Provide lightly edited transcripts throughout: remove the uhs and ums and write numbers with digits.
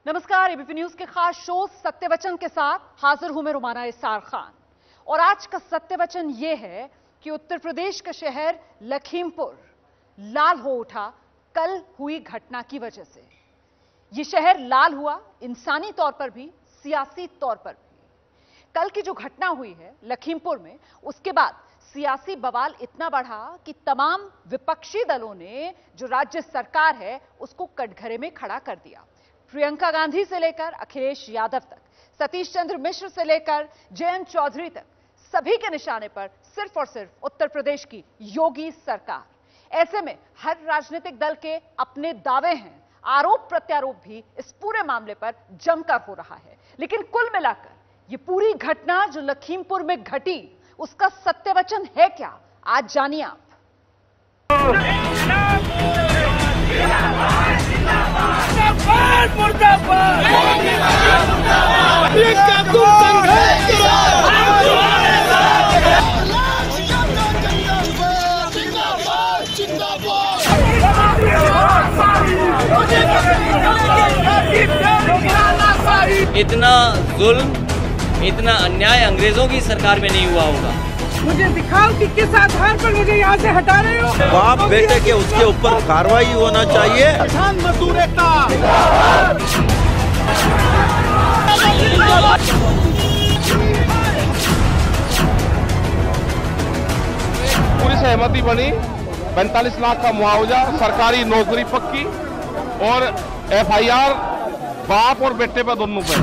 नमस्कार, ABP news के खास शो सत्य वचन के साथ हाजिर हूं मैं रुमाना इसार खान। और आज का सत्य वचन यह है कि उत्तर प्रदेश का शहर लखीमपुर लाल हो उठा कल हुई घटना की वजह से। यह शहर लाल हुआ इंसानी तौर पर भी, सियासी तौर पर भी। कल की जो घटना हुई है लखीमपुर में, उसके बाद सियासी बवाल इतना बढ़ा कि तमाम विपक्षी दलों ने जो राज्य सरकार है उसको कटघरे में खड़ा कर दिया। प्रियंका गांधी से लेकर अखिलेश यादव तक, सतीश चंद्र मिश्र से लेकर जयंत चौधरी तक, सभी के निशाने पर सिर्फ और सिर्फ उत्तर प्रदेश की योगी सरकार। ऐसे में हर राजनीतिक दल के अपने दावे हैं, आरोप प्रत्यारोप भी इस पूरे मामले पर जमकर हो रहा है। लेकिन कुल मिलाकर ये पूरी घटना जो लखीमपुर में घटी, उसका सत्य वचन है क्या, आज जानिए आप। इतना जुल्म, इतना अन्याय अंग्रेजों की सरकार में नहीं हुआ होगा। मुझे दिखाओ कि किस आधार पर मुझे यहाँ से हटा रहे हो। बाप बेटे के उसके ऊपर कार्रवाई होना चाहिए। किसान मजदूर एकता। पूरी सहमति बनी, 45 लाख का मुआवजा, सरकारी नौकरी पक्की और FIR बाप और बेटे पर दोनों पे।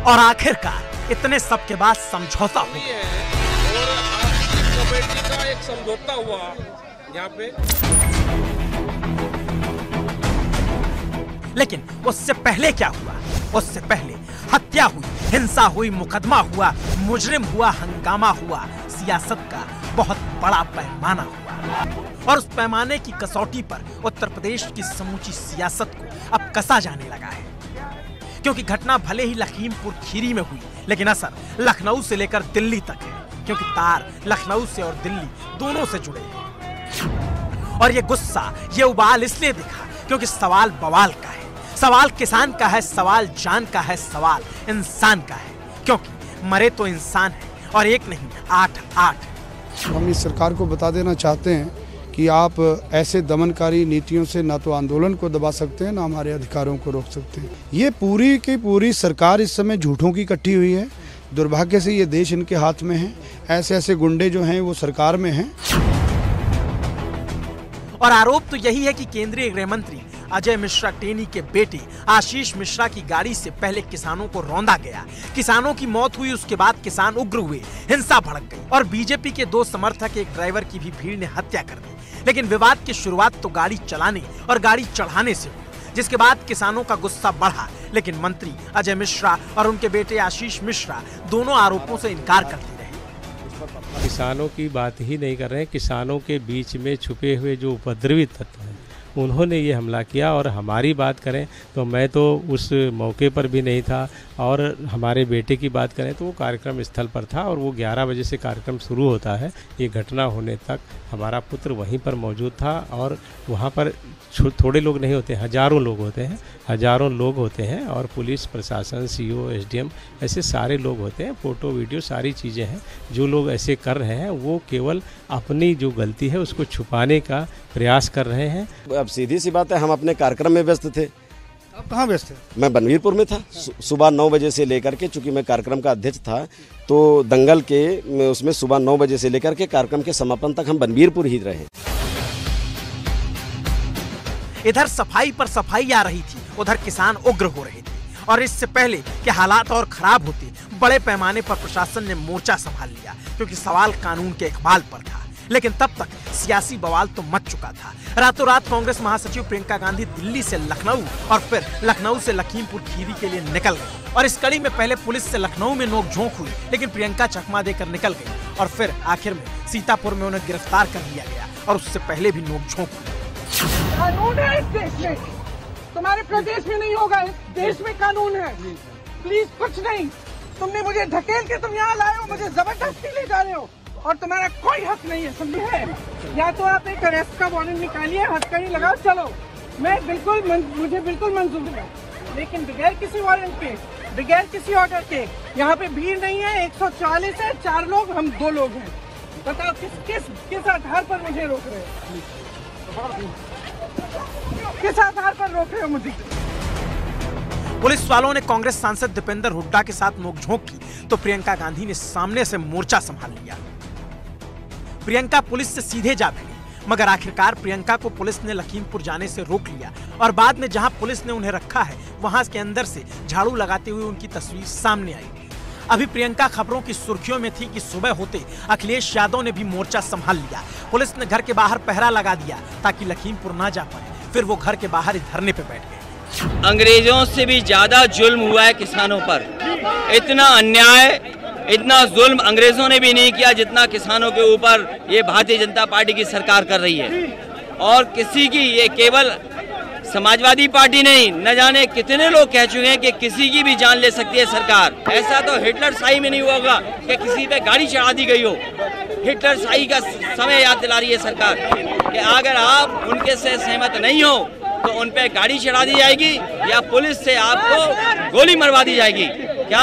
और आखिरकार इतने सब के बाद समझौता हो गया और आपकी कमेटी का एक समझौता हुआ यहाँ पे। लेकिन उससे पहले क्या हुआ? उससे पहले हत्या हुई, हिंसा हुई, मुकदमा हुआ, मुजरिम हुआ, हंगामा हुआ, सियासत का बहुत बड़ा पैमाना हुआ। और उस पैमाने की कसौटी पर उत्तर प्रदेश की समूची सियासत को अब कसा जाने लगा है। क्योंकि घटना भले ही लखीमपुर खीरी में हुई, लेकिन असर लखनऊ से लेकर दिल्ली तक है। क्योंकि तार लखनऊ से और दिल्ली दोनों से जुड़े हैं। और ये गुस्सा, ये उबाल इसलिए दिखा क्योंकि सवाल बवाल का है, सवाल किसान का है, सवाल जान का है, सवाल इंसान का है। क्योंकि मरे तो इंसान है, और एक नहीं 8-8। हम इस सरकार को बता देना चाहते हैं कि आप ऐसे दमनकारी नीतियों से ना तो आंदोलन को दबा सकते हैं, ना हमारे अधिकारों को रोक सकते हैं। ये पूरी की पूरी सरकार इस समय झूठों की इकट्ठी हुई है। दुर्भाग्य से ये देश इनके हाथ में है। ऐसे ऐसे गुंडे जो हैं वो सरकार में हैं। और आरोप तो यही है कि केंद्रीय गृह मंत्री अजय मिश्रा टेनी के बेटे आशीष मिश्रा की गाड़ी से पहले किसानों को रौंदा गया। किसानों की मौत हुई, उसके बाद किसान उग्र हुए, हिंसा भड़क गई और बीजेपी के 2 समर्थक, एक ड्राइवर की भी भीड़ ने हत्या कर दी। लेकिन विवाद की शुरुआत तो गाड़ी चलाने और गाड़ी चढ़ाने से हुई, जिसके बाद किसानों का गुस्सा बढ़ा। लेकिन मंत्री अजय मिश्रा और उनके बेटे आशीष मिश्रा दोनों आरोपों से इनकार करते रहे। किसानों की बात ही नहीं कर रहे हैं, किसानों के बीच में छुपे हुए जो उपद्रवी तत्व हैं उन्होंने ये हमला किया। और हमारी बात करें तो मैं तो उस मौके पर भी नहीं था, और हमारे बेटे की बात करें तो वो कार्यक्रम स्थल पर था और वो 11 बजे से कार्यक्रम शुरू होता है। ये घटना होने तक हमारा पुत्र वहीं पर मौजूद था और वहाँ पर थोड़े लोग नहीं होते, हजारों लोग होते हैं, हजारों लोग होते हैं। और पुलिस प्रशासन, CO, SDM ऐसे सारे लोग होते हैं। फ़ोटो वीडियो सारी चीज़ें हैं। जो लोग ऐसे कर रहे हैं वो केवल अपनी जो गलती है उसको छुपाने का प्रयास कर रहे हैं। अब सीधी सी बात है, हम अपने कार्यक्रम में व्यस्त थे। आप कहाँ व्यस्त थे? मैं बनवीरपुर में था। सुबह 9 बजे से लेकर के, चूंकि मैं कार्यक्रम का अध्यक्ष था, तो दंगल के उसमें सुबह 9 बजे से लेकर के कार्यक्रम के समापन तक हम बनवीरपुर ही रहे। इधर सफाई पर सफाई आ रही थी, उधर किसान उग्र हो रहे थे। और इससे पहले कि हालात और खराब होते, बड़े पैमाने पर प्रशासन ने मोर्चा संभाल लिया, क्योंकि सवाल कानून के इकबाल पर था। लेकिन तब तक सियासी बवाल तो मच चुका था। रातों रात कांग्रेस महासचिव प्रियंका गांधी दिल्ली से लखनऊ और फिर लखनऊ से लखीमपुर खीरी के लिए निकल गई। और इस कड़ी में पहले पुलिस से लखनऊ में नोकझोंक हुई, लेकिन प्रियंका चकमा देकर निकल गई। और फिर आखिर में सीतापुर में उन्हें गिरफ्तार कर लिया गया, और उससे पहले भी नोकझोंक हुई। कानून है इस देश में, तुम्हारे प्रदेश में नहीं होगा। इस देश में कानून है। प्लीज कुछ नहीं, तुमने मुझे धकेल के तुम यहाँ लाए हो, मुझे जबरदस्ती ले जा रहे हो, और तुम्हारा कोई हक नहीं है, समझे है? या तो आप एक अरेस्ट का वारंट निकालिए, हथकड़ी लगाओ, चलो। मैं बिल्कुल मुझे बिल्कुल मंजूर है। लेकिन बगैर किसी वारंट के, बगैर किसी ऑर्डर के। यहाँ पे भीड़ नहीं है, 140 है, 4 लोग, हम 2 लोग हैं। बताओ किस आधार पर मुझे रोक रहे हो? किस आधार पर रोक रहे हो मुझे? पुलिस वालों ने कांग्रेस सांसद दीपेंद्र हुड्डा के साथ नोकझोंक की तो प्रियंका गांधी ने सामने से मोर्चा संभाल लिया। प्रियंका पुलिस से सीधे जा भिड़ी, मगर आखिरकार प्रियंका को पुलिस ने लखीमपुर जाने से रोक लिया और बाद में जहां पुलिस ने उन्हें रखा है वहां के अंदर से झाड़ू लगाते हुए उनकी तस्वीर सामने आई। अभी प्रियंका खबरों की सुर्खियों में थी कि सुबह होते अखिलेश यादव ने भी मोर्चा संभाल लिया। पुलिस ने घर के बाहर पहरा लगा दिया ताकि लखीमपुर ना जा पाए। फिर वो घर के बाहर ही धरने पे बैठ गए। अंग्रेजों से भी ज्यादा जुल्म हुआ है किसानों पर। इतना अन्याय, इतना जुल्म अंग्रेजों ने भी नहीं किया जितना किसानों के ऊपर ये भारतीय जनता पार्टी की सरकार कर रही है। और किसी की, ये केवल समाजवादी पार्टी नहीं, न जाने कितने लोग कह चुके हैं कि किसी की भी जान ले सकती है सरकार। ऐसा तो हिटलर शाही में नहीं होगा कि किसी पे गाड़ी चढ़ा दी गई हो। हिटलर शाही का समय याद दिला रही है सरकार कि अगर आप उनके से सहमत नहीं हो तो उन पे गाड़ी चढ़ा दी जाएगी या पुलिस से आपको गोली मरवा दी जाएगी। क्या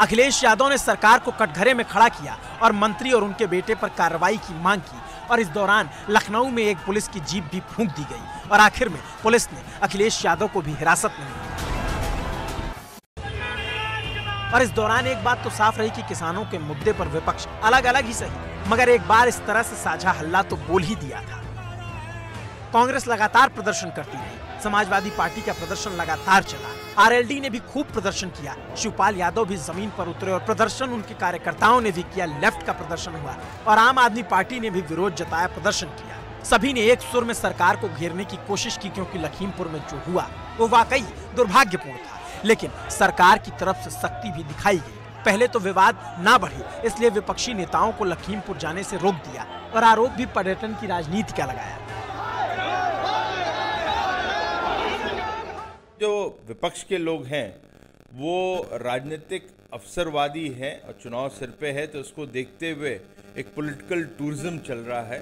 अखिलेश यादव ने सरकार को कटघरे में खड़ा किया और मंत्री और उनके बेटे पर कार्रवाई की मांग की और इस दौरान लखनऊ में एक पुलिस की जीप भी फूंक दी गई और आखिर में पुलिस ने अखिलेश यादव को भी हिरासत में लिया। और इस दौरान एक बात तो साफ रही कि किसानों के मुद्दे पर विपक्ष अलग अलग ही सही मगर एक बार इस तरह से साझा हल्ला तो बोल ही दिया था। कांग्रेस लगातार प्रदर्शन करती रही, समाजवादी पार्टी का प्रदर्शन लगातार चला, आरएलडी ने भी खूब प्रदर्शन किया, शिवपाल यादव भी जमीन पर उतरे और प्रदर्शन उनके कार्यकर्ताओं ने भी किया, लेफ्ट का प्रदर्शन हुआ और आम आदमी पार्टी ने भी विरोध जताया, प्रदर्शन किया। सभी ने एक सुर में सरकार को घेरने की कोशिश की क्योंकि लखीमपुर में जो हुआ वो वाकई दुर्भाग्यपूर्ण था, लेकिन सरकार की तरफ से सख्ती भी दिखाई गई। पहले तो विवाद ना बढ़े इसलिए विपक्षी नेताओं को लखीमपुर जाने से रोक दिया और आरोप भी पर्यटन की राजनीति का लगाया। जो विपक्ष के लोग हैं वो राजनीतिक अवसरवादी हैं और चुनाव सिर पे है तो उसको देखते हुए एक पॉलिटिकल टूरिज्म चल रहा है।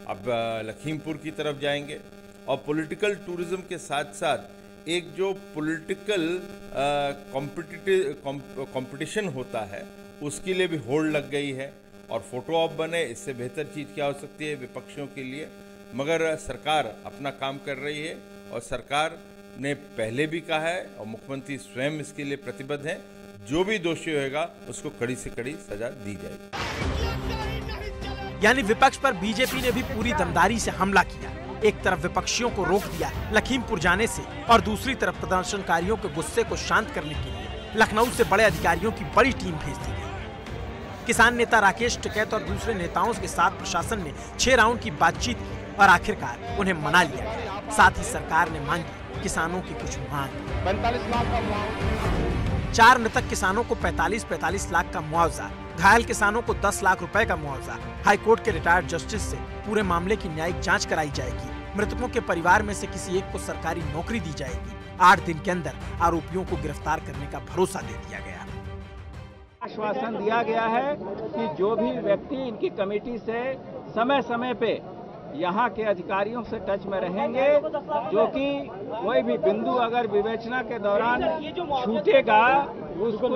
अब लखीमपुर की तरफ जाएंगे और पॉलिटिकल टूरिज्म के साथ साथ एक जो पॉलिटिकल कंपटीशन होता है उसके लिए भी होड़ लग गई है और फोटो ऑप बने। इससे बेहतर चीज़ क्या हो सकती है विपक्षियों के लिए। मगर सरकार अपना काम कर रही है और सरकार ने पहले भी कहा है और मुख्यमंत्री स्वयं इसके लिए प्रतिबद्ध है, जो भी दोषी होगा उसको कड़ी से कड़ी सजा दी जाएगी। यानी विपक्ष पर बीजेपी ने भी पूरी दमदारी से हमला किया। एक तरफ विपक्षियों को रोक दिया लखीमपुर जाने से और दूसरी तरफ प्रदर्शनकारियों के गुस्से को शांत करने के लिए लखनऊ से बड़े अधिकारियों की बड़ी टीम भेज दी गई। किसान नेता राकेश टिकैत और दूसरे नेताओं के साथ प्रशासन ने 6 राउंड की बातचीत की और आखिरकार उन्हें मना लिया गया। साथ ही सरकार ने मांगी किसानों की कुछ मांग। 45 लाख का मुआवजा, 4 मृतक किसानों को 45 लाख का मुआवजा, घायल किसानों को 10 लाख रुपए का मुआवजा। हाईकोर्ट के रिटायर्ड जस्टिस से पूरे मामले की न्यायिक जांच कराई जाएगी। मृतकों के परिवार में से किसी एक को सरकारी नौकरी दी जाएगी। 8 दिन के अंदर आरोपियों को गिरफ्तार करने का भरोसा दे दिया गया। आश्वासन दिया गया है कि जो भी व्यक्ति इनकी कमेटी से समय समय पे यहाँ के अधिकारियों से टच में रहेंगे, जो कि कोई भी बिंदु अगर विवेचना के दौरान छूटेगा उसको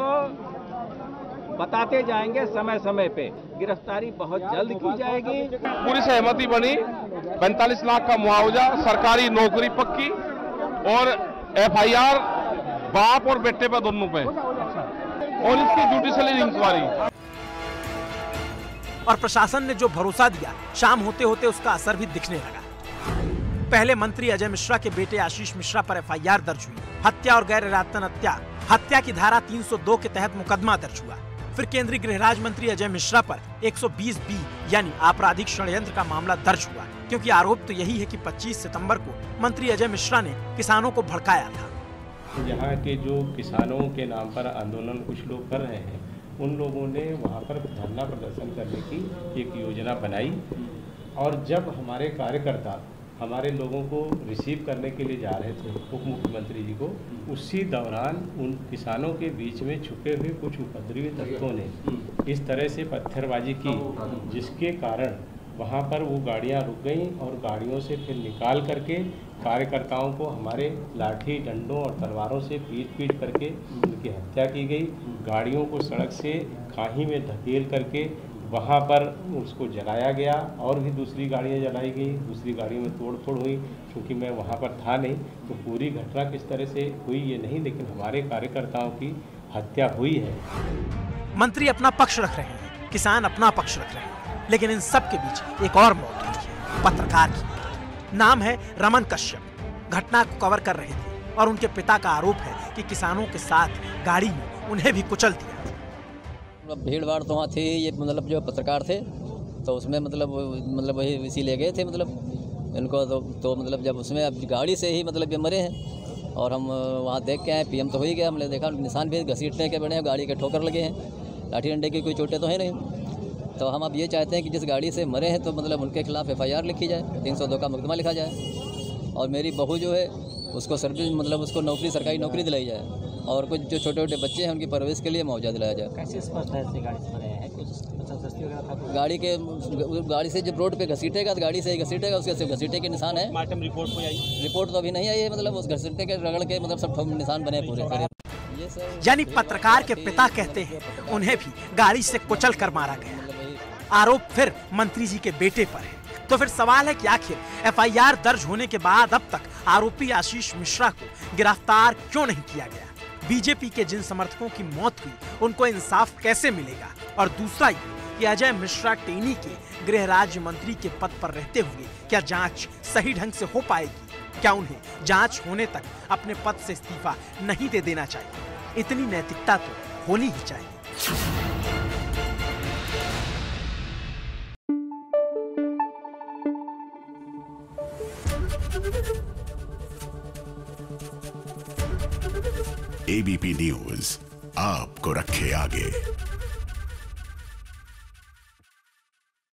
बताते जाएंगे समय समय पे। गिरफ्तारी बहुत जल्द की जाएगी। पूरी सहमति बनी, 45 लाख का मुआवजा, सरकारी नौकरी पक्की और FIR बाप और बेटे पे दोनों पे और इसकी जुडिशियल इंक्वायरी। और प्रशासन ने जो भरोसा दिया शाम होते होते उसका असर भी दिखने लगा। पहले मंत्री अजय मिश्रा के बेटे आशीष मिश्रा पर FIR दर्ज हुई। हत्या और गैर इरादतन हत्या की धारा 302 के तहत मुकदमा दर्ज हुआ। फिर केंद्रीय गृह राज्य मंत्री अजय मिश्रा पर 120B यानी आपराधिक षड्यंत्र का मामला दर्ज हुआ, क्योंकि आरोप तो यही है कि 25 सितंबर को मंत्री अजय मिश्रा ने किसानों को भड़काया था। यहाँ के जो किसानों के नाम पर आंदोलन कुछ लोग कर रहे हैं, उन लोगों ने वहाँ पर धरना प्रदर्शन करने की एक योजना बनाई और जब हमारे कार्यकर्ता हमारे लोगों को रिसीव करने के लिए जा रहे थे उप मुख्यमंत्री जी को, उसी दौरान उन किसानों के बीच में छुपे हुए कुछ उपद्रवी तत्वों ने इस तरह से पत्थरबाजी की जिसके कारण वहाँ पर वो गाड़ियाँ रुक गईं और गाड़ियों से फिर निकाल करके कार्यकर्ताओं को हमारे लाठी डंडों और तलवारों से पीट करके उनकी हत्या की गई। गाड़ियों को सड़क से खाई में धकेल करके वहाँ पर उसको जलाया गया और भी दूसरी गाड़ियाँ जलाई गई, दूसरी गाड़ी में तोड़फोड़ हुई। क्योंकि मैं वहाँ पर था नहीं तो पूरी घटना किस तरह से हुई ये नहीं, लेकिन हमारे कार्यकर्ताओं की हत्या हुई है। मंत्री अपना पक्ष रख रहे हैं, किसान अपना पक्ष रख रहे हैं, लेकिन इन सब के बीच एक और मौत हुई है, पत्रकार की। नाम है रमन कश्यप। घटना को कवर कर रहे थे और उनके पिता का आरोप है कि किसानों के साथ गाड़ी में उन्हें भी कुचल दिया। भीड़ भाड़ तो वहाँ थी, ये मतलब जो पत्रकार थे तो उसमें मतलब वही इसी ले गए थे मतलब इनको तो मतलब जब उसमें अब गाड़ी से ही मतलब ये मरे हैं। और हम वहाँ देख के आए, पीएम तो हो ही गया, हमने देखा निशान भी घसीटने के बने हैं, गाड़ी के ठोकर लगे हैं, लाठी डंडे की कोई चोटें तो है नहीं। तो हम अब ये चाहते हैं कि जिस गाड़ी से मरे हैं तो मतलब उनके खिलाफ FIR लिखी जाए, 302 का मुकदमा लिखा जाए और मेरी बहू जो है उसको सर्विस मतलब उसको नौकरी, सरकारी नौकरी दिलाई जाए और कुछ जो छोटे छोटे बच्चे हैं उनकी परवरिश के लिए मुआवजा दिलाया जाए। कैसे स्पष्ट है ऐसी गाड़ी से मरे हैं? कुछ सस्ती वगैरह था? गाड़ी से जब रोड पे घसीटेगा तो गाड़ी से ही घसीटेगा, उसके सिर्फ घसीटे के निशान है। मार्टम रिपोर्ट कोई आई? रिपोर्ट तो अभी नहीं आई है, मतलब उस घसीटे के रगड़ के मतलब सब निशान बने पूरे। यानी पत्रकार के पिता कहते हैं उन्हें भी गाड़ी से कुचल कर मारा गया। आरोप फिर मंत्री जी के बेटे पर है। तो फिर सवाल है कि आखिर FIR दर्ज होने के बाद अब तक आरोपी आशीष मिश्रा को गिरफ्तार क्यों नहीं किया गया? बीजेपी के जिन समर्थकों की मौत हुई उनको इंसाफ कैसे मिलेगा? और दूसरा ये कि अजय मिश्रा टेनी के गृह राज्य मंत्री के पद पर रहते हुए क्या जांच सही ढंग से हो पाएगी? क्या उन्हें जांच होने तक अपने पद से इस्तीफा नहीं दे देना चाहिए? इतनी नैतिकता तो होनी ही चाहिए। ABP न्यूज आपको रखे आगे।